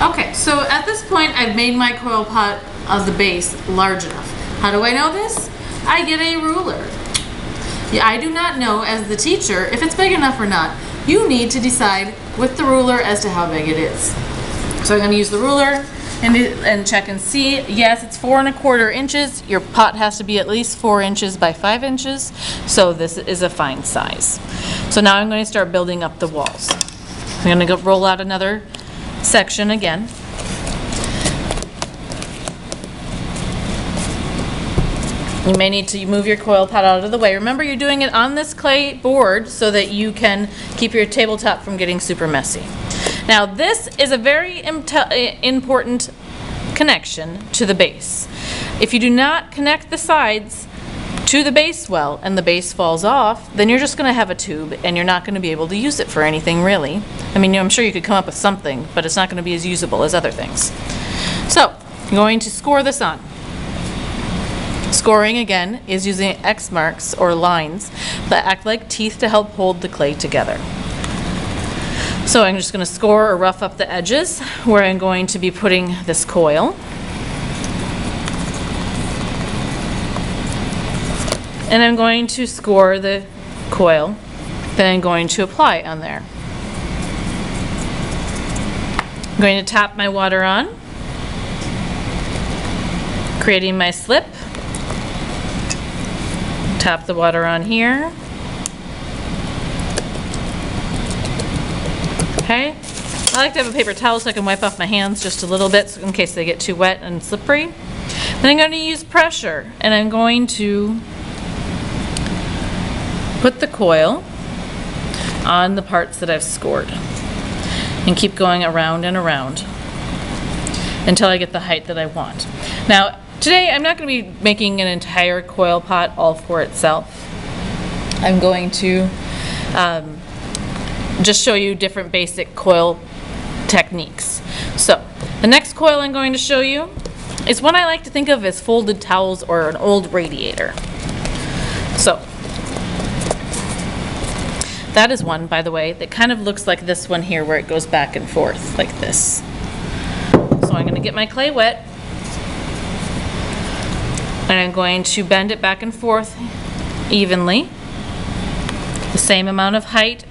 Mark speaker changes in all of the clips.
Speaker 1: Okay, so at this point I've made my coil pot of the base large enough. How do I know this? I get a ruler. Yeah, I do not know as the teacher if it's big enough or not. You need to decide with the ruler as to how big it is. So I'm going to use the ruler and check and see. Yes, it's 4 1/4 inches. Your pot has to be at least 4 inches by 5 inches. So this is a fine size. So now I'm going to start building up the walls. I'm going to go roll out another section again. You may need to move your coil pot out of the way. Remember, you're doing it on this clay board so that you can keep your tabletop from getting super messy. Now, this is a very important connection to the base. If you do not connect the sides to the base well and the base falls off, then you're just going to have a tube and you're not going to be able to use it for anything really. I mean, I'm sure you could come up with something, but it's not going to be as usable as other things. So, I'm going to score this on. Scoring, again, is using X marks or lines that act like teeth to help hold the clay together. So I'm just going to score or rough up the edges where I'm going to be putting this coil. And I'm going to score the coil that I'm going to apply on there. I'm going to tap my water on, creating my slip. Tap the water on here. Okay. I like to have a paper towel so I can wipe off my hands just a little bit in case they get too wet and slippery. Then I'm going to use pressure and I'm going to put the coil on the parts that I've scored and keep going around and around until I get the height that I want. Now, today I'm not going to be making an entire coil pot all for itself. I'm going to just show you different basic coil techniques. So, the next coil I'm going to show you is one I like to think of as folded towels or an old radiator. So, that is one, by the way, that kind of looks like this one here where it goes back and forth like this. So I'm going to get my clay wet and I'm going to bend it back and forth evenly. The same amount of height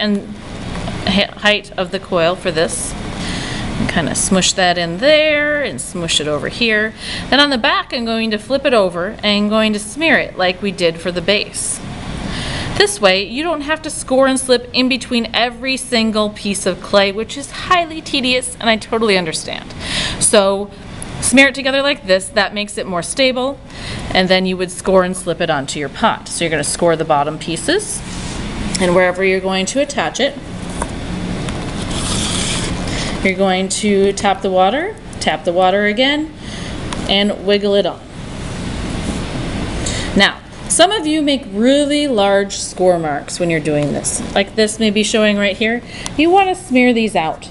Speaker 1: of the coil for this. And kind of smush that in there and smush it over here. Then on the back I'm going to flip it over and I'm going to smear it like we did for the base. This way you don't have to score and slip in between every single piece of clay, which is highly tedious and I totally understand. So smear it together like this, that makes it more stable, and then you would score and slip it onto your pot. So you're going to score the bottom pieces and wherever you're going to attach it, you're going to tap the water again, and wiggle it on. Now, some of you make really large score marks when you're doing this. Like this may be showing right here. You want to smear these out.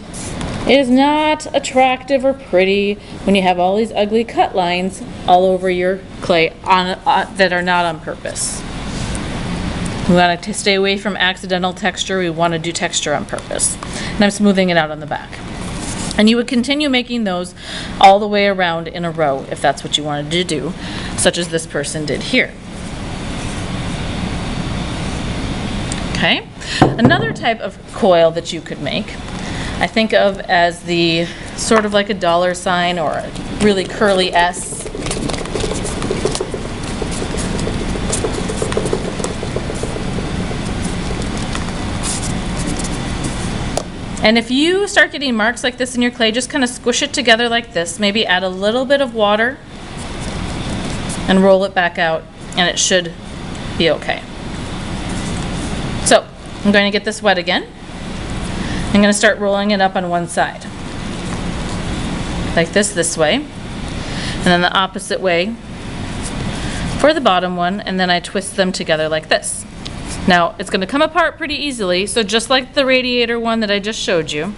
Speaker 1: It is not attractive or pretty when you have all these ugly cut lines all over your clay that are not on purpose. We want to stay away from accidental texture. We want to do texture on purpose. And I'm smoothing it out on the back. And you would continue making those all the way around in a row if that's what you wanted to do, such as this person did here. Okay, another type of coil that you could make, I think of as the sort of like a dollar sign or a really curly S. And if you start getting marks like this in your clay, just kind of squish it together like this. Maybe add a little bit of water and roll it back out, and it should be okay. So, I'm going to get this wet again. I'm going to start rolling it up on one side. Like this way. And then the opposite way for the bottom one, and then I twist them together like this. Now, it's going to come apart pretty easily, so just like the radiator one that I just showed you,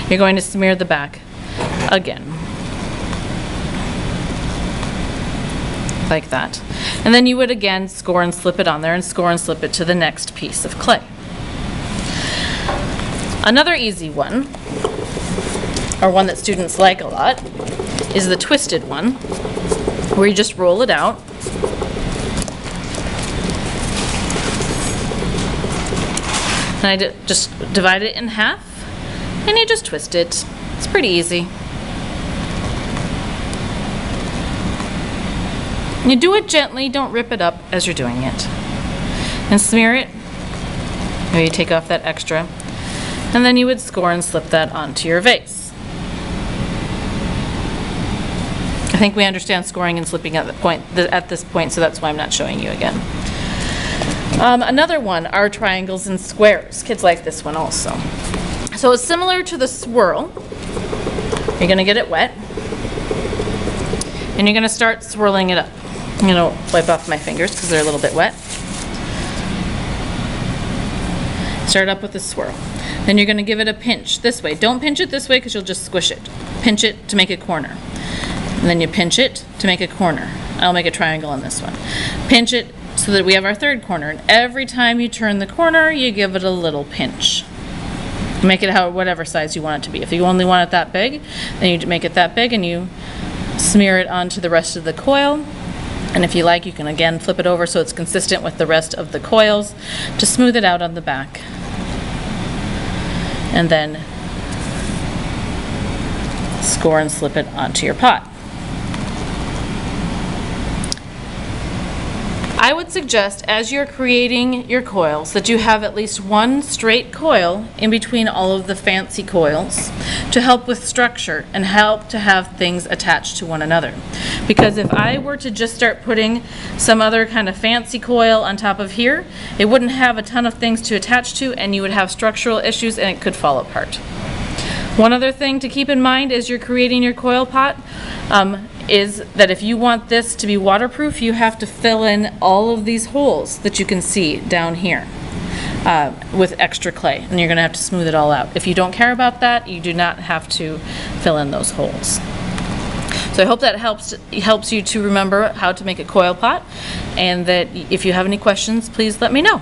Speaker 1: you're going to smear the back again. Like that. And then you would again score and slip it on there and score and slip it to the next piece of clay. Another easy one or one that students like a lot, is the twisted one, where you just roll it out. And I just divide it in half, and you just twist it. It's pretty easy. You do it gently, don't rip it up as you're doing it. And smear it, or you take off that extra, and then you would score and slip that onto your vase. I think we understand scoring and slipping at this point, so that's why I'm not showing you again. Another one are triangles and squares. Kids like this one also. So it's similar to the swirl. You're going to get it wet, and you're going to start swirling it up. I'm going to wipe off my fingers because they're a little bit wet. Start up with a swirl. Then you're going to give it a pinch this way. Don't pinch it this way because you'll just squish it. Pinch it to make a corner. And then you pinch it to make a corner. I'll make a triangle on this one. Pinch it so that we have our third corner. And every time you turn the corner, you give it a little pinch. Make it whatever size you want it to be. If you only want it that big, then you make it that big and you smear it onto the rest of the coil. And if you like, you can again flip it over so it's consistent with the rest of the coils to smooth it out on the back. And then score and slip it onto your pot. I would suggest as you're creating your coils that you have at least one straight coil in between all of the fancy coils to help with structure and help to have things attached to one another. Because if I were to just start putting some other kind of fancy coil on top of here, it wouldn't have a ton of things to attach to and you would have structural issues and it could fall apart. One other thing to keep in mind as you're creating your coil pot is that if you want this to be waterproof, you have to fill in all of these holes that you can see down here with extra clay, and you're going to have to smooth it all out. If you don't care about that, you do not have to fill in those holes. So I hope that helps you to remember how to make a coil pot, and that if you have any questions, please let me know.